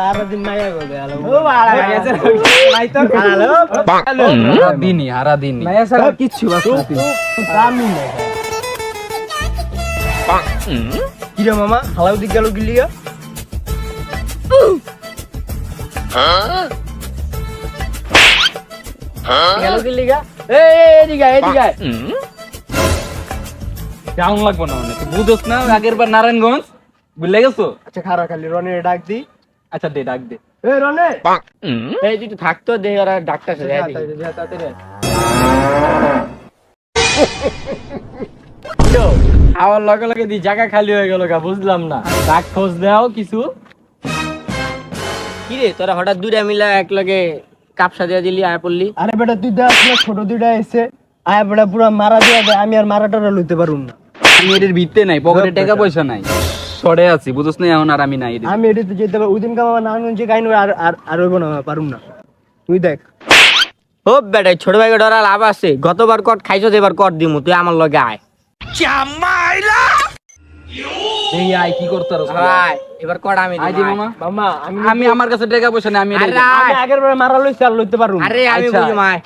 আর দিন মাইয়া গো গেল ও বাড়া গেছে নাই তো হ্যালো হারা দিনই মাইয়া স্যার কিচ্ছু বাস আমি না কি রে মামা হালাও দিক গেল গিলিয়া গেল গিলিয়া এদিকে কেমন লাগবো না মানে তুই বুঝোস না আগের বার নারায়ণগঞ্জ বুঝলে গেছো? আচ্ছা খারা খালি রনের ডাক দি আচ্ছা দে ডাক দে। এ রনে এই তুই তো থাকতো দে ওরা ডাক্তার আমার লগে লগে দি জায়গা খালি হয়ে গেল গা, বুঝলাম না। ডাক খোঁজ দাও কিছু। কি রে তোরা হঠাৎ দুইটা মিলা এক লগে কাপসা দিয়া দিলি আয় পড়লি? আরে বেটা তুই দেখ না ছোট দুইটা এসে আয় বেটা পুরো মারা দিয়া দে আমি আর মারাটা লইতে পারুম না আমি এর ভিতরে নাই, পকেটে টাকা পয়সা নাই, সরে আছি বুঝছ না। এখন আর আমি নাই এদিকে। আমি এটাতে যেতে পারবো ওইদিন কামা নারায়ণগঞ্জে গাইন আর হইব না পারুম না তুই দেখ ও বেটা ছোট ভাইকে ডরা লাভ আছে, গতবার কট খাইছো এবার কট দিমু, তুই আমার লগে আয়। এই আই কি করতে পারছ? আয় এবার কট আমি আই দিমু, দিব আয়। মামা। মামা আমি আমার কাছে টাকা পয়সা নাই, আমি আরে এটাই- আয়। আমি আগের বার মারা লইছি আর লইতে পারুম না। আরে আমি আচ্ছা। বুঝি আয়।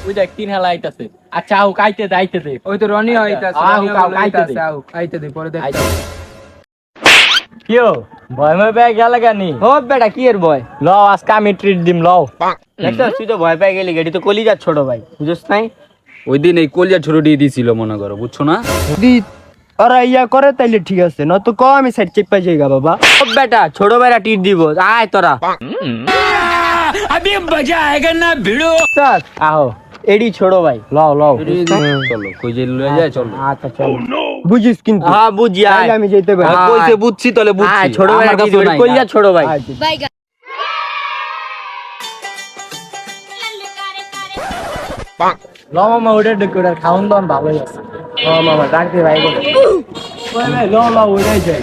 ওই দেখ তিন হেলা আইতাছে। আচ্ছা আও আইতে দে। ওই তো রনি আইতাছে, আহু, রনি আহু, আইতে আইতাছে, দে। আহু, আইতে দে, পরে দেখ। কিও ভয় মই পেয়ে গেল গানি? ও বেটা কি এর ভয়? লও আজকে আমি ট্রিট দিম, লও। দেখছো তুই তো ভয় পেয়ে গেলি, গেটি তো কলিজার ছোট ভাই বুঝছ নাই? ওই দিন এই কলিজা ছোট দিয়ে দিছিল মনে করো, বুঝছো না? যদি ওরা ইয়া করে তাইলে ঠিক আছে না তো ক আমি সাইড চেক পাই যাইগা বাবা ও বেটা ছোট ভাইরা টিট দিব, আয় তোরা। স্যার আহো, এডি ছোট ভাই। লও চলো কই যে লয়ে যায় চলো। আচ্ছা চল। বুঝিস কিন্তু হ্যাঁ বুঝি আয়। তাইলে আমি যেতে পারি হ্যাঁ। কইছে বুঝছি তাহলে বুঝছি। আয় ছোট ভাইরা আমার টিট কাছেও দিব, নাই কলিজার ছোট ভাই। আচ্ছা। লও মামা ওটা দেখো, ওটা খাওন দাওন ভালোই আছে। ও মামা ডাক দে ভাই বলে ওই ভাই ল ওইটাই যাই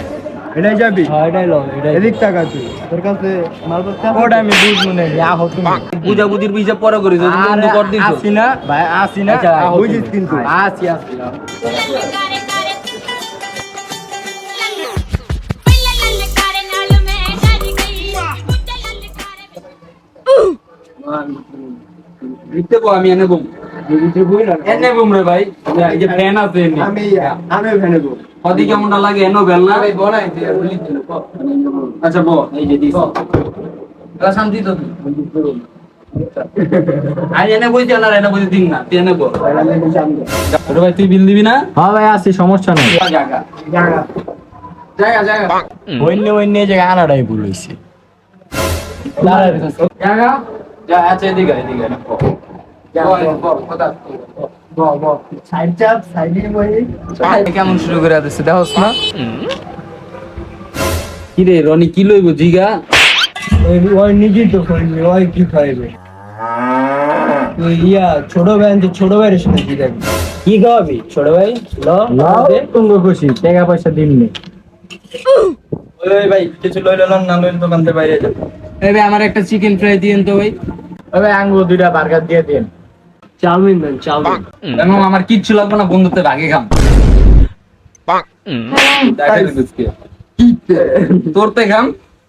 এটাই যাবি হ্যাঁ এটাই লও, এটাই। এদিক টাকা তুই তোর কাছে মালপত্র আছে? ওটা আমি বুঝবো না, আহো তুমি। বুঝা বুঝির বিজা পরে করিস, তুমি বন্ধ কর দিছো। আসি না ভাই আসি না আচ্ছা, আহো বুঝিস তুমি। কিন্তু আসি দিতে বো, আমি এনে বম। এনে বম রে ভাই, এই যে ফ্যান আছে এনে। আমি ওখানে গো কদি কেমনটা লাগে এনো বেল না? আচ্ছা বো, এই যে দিছি। এলা শান্তি তো তুই। আই এনে বইতে না, এনে বইতে দিন না, তুই এনে বো। ছোট ভাই তুই বিল দিবি না? হ্যাঁ ভাই আসি সমস্যা নেই জায়গা অন্য জায়গায় আনাটাই ভুল হয়েছে জায়গা যা আছে এদিকে এদিকে সাইড চাপ সাইডে বই কেমন শুরু করে দিচ্ছে দেখোস না? কি রে রনি কি লইব জিগা? ওই নিজেই তো করবি ওই কি খাইবে তুই ইয়া ছোট ভাইয়ের সাথে কি দেখবি কি খাওয়াবি ছোট ভাই তুমি খুশি টাকা পয়সা দিননি ওই ভাই কিছু লইল না লইল দোকান থেকে বাইরে যা এই ভাই আমার একটা চিকেন ফ্রাই দিয়েন তো ভাই। ওই ভাই আঙ্গুর দুইটা বার্গার দিয়ে দেন চাউমিন দেন চাউমিন এবং আমার কিচ্ছু লাগবে না, বন্ধুতে ভাগে খাম। দেখাই দিছিস কি? তোরতে খাম,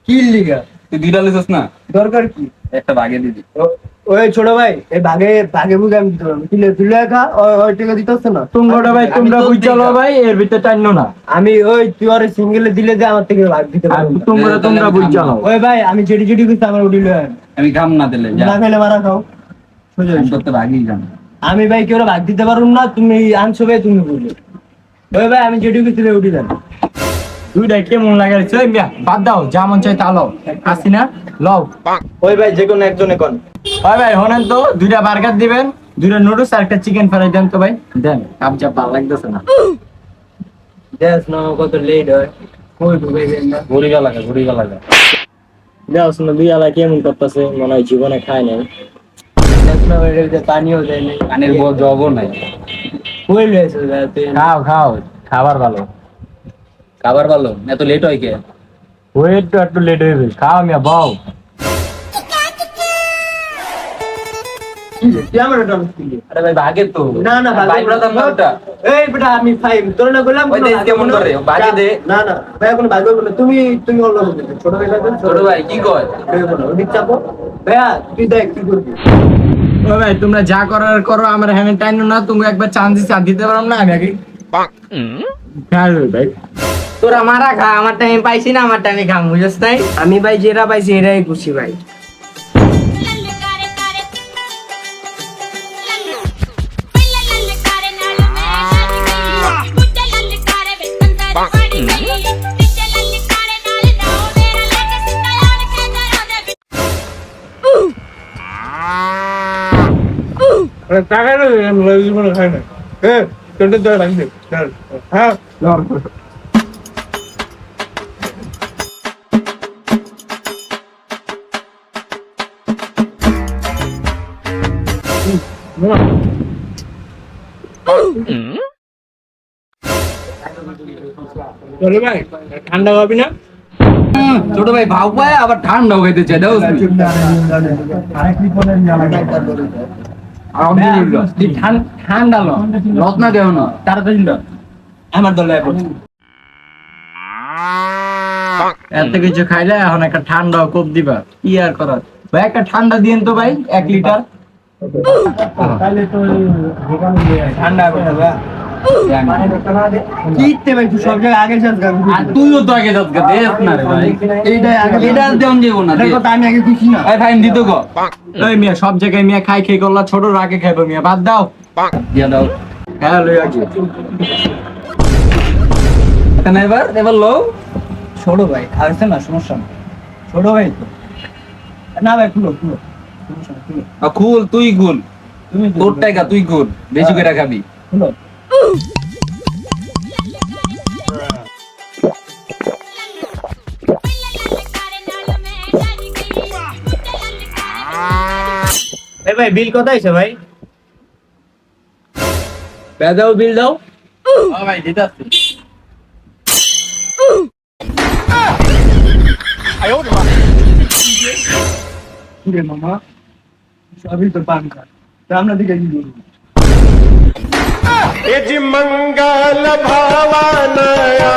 কি লিগা তুই দুইটা লিছিস না, দরকার কি একটা ভাগে দিবি। ওই ছোট ভাই এই ভাগে বুঝে আমি দিতে পারবো কিলে তুলে খা ওই টাকা দিতেছে না তোমরা ভাই তোমরা আমি তো বুঝ চলো দিলাম। ভাই এর ভিতরে টাইনো না আমি ওই তুই আর সিঙ্গেলে দিলে যে আমার থেকে ভাগ দিতে পারবো তোমরা বুঝ চলো। ওই ভাই আমি যেটি কইছি আমার উঠিল আমি খাম না দিলে যা, না খেলে মারা খাও সোজা আমি তোরতে ভাগেই খাম। আমি ভাই কেউ ভাগ দিতে পারবো না তুমি আনছো ভাই তুমি বুঝলে ওই ভাই আমি যেটি কইছি উঠি দেন দুইটা কেমন লাগাইছে ওই মিয়া বাদ দাও, যা মন চাই তা লও। আসি না লও। ওই ভাই যে কোনো একজনে কোন ভাই ভাই হনেন তো, দুইটা বার্গার দিবেন, দুইটা নুডলস আর একটা চিকেন ফ্রাই দেন তো ভাই। দেন, কাপচা ভালো লাগতেছে না। দেখ না কত লেট হয় কই ঢুকাইবেন না ঘুরি গা লাগা দেখ না দুই আলা কেমন করতেছে মনে হয় জীবনে খায় নাই দেখ না ওই যে পানিও দেয় নাই পানির জগও নাই। কই লইছে তুই খাও খাও, খাবার ভালো। খাবার ভালো, এত লেট হয় কে? ওয়েট তো একটু লেট হইবে, খাও মিয়া বাও। তুই আমার ডান্স দিলি আরে ভাই ভাগে তো না না ভাই ব্রাদার না ওটা এই বেটা আমি ফাইভ তোর না বললাম ওই দেশ কেমন করে ভাগে দে না না ভাই এখন ভাই বলবো না তুমি অন্য বলতে ছোট ভাই ছোট ভাই কি কয় ওদিক চাপো ভাইয়া তুই দেখ কি করবি ও ভাই তোমরা যা করার করো, আমার হ্যান্ড টাইম না, তুমি একবার চান্স দিতে দিতে পারো না, আমি আগে ভাই তোরা মারা খা, আমার টাইম পাইছি না, আমার টাইমে খাম, বুঝছ নাই? আমি ভাই যেটা পাইছি এটাই খুশি ভাই টাকা খাই না হ্যাঁ ভাই ঠান্ডা খাবি না ছোট ভাই ভাও পায় আবার ঠান্ডা হইতে চাই দাও আলহামদুলিল্লাহ ঠান্ডা লো রত্না দেও না তাড়াতাড়ি লো আমার দলে এখন এত কিছু খাইলে এখন একটা ঠান্ডা কোপ দিবা, কি আর করার ভাই, একটা ঠান্ডা দিয়েন তো ভাই 1 লিটার। ঠান্ডা কথা ভাই কিতে ভাই তুই সব জায়গায় আগে যাস আর তুইও তো আগে যাস গা দেখ না রে ভাই এইটাই আগে এটা দেন যাব না দেখো তো আমি আগে খুশি না ভাই ফাইন দিত গো এই মিয়া সব জায়গায় মিয়া খাই খেয়ে করলা, ছোট রাগে খাইবো মিয়া, বাদ দাও। দিয়া দাও হ্যাঁ লই আগে কেন এবার লো ছোট ভাই খাইছে না সমস্যা না ছোট ভাই তো না ভাই খুলো খুলো সমস্যা না, খুলো খুল তুই খুল তুমি তোর টাকা তুই খুল বেশি করে খাবি খুলো এই ভাই বিল কত হইছে ভাই দাও বিল দাও ও ভাই দিতাছি। রে মামা সবই তো পান খা আমরা দিকে কি বলবো यजि मंगल भावानया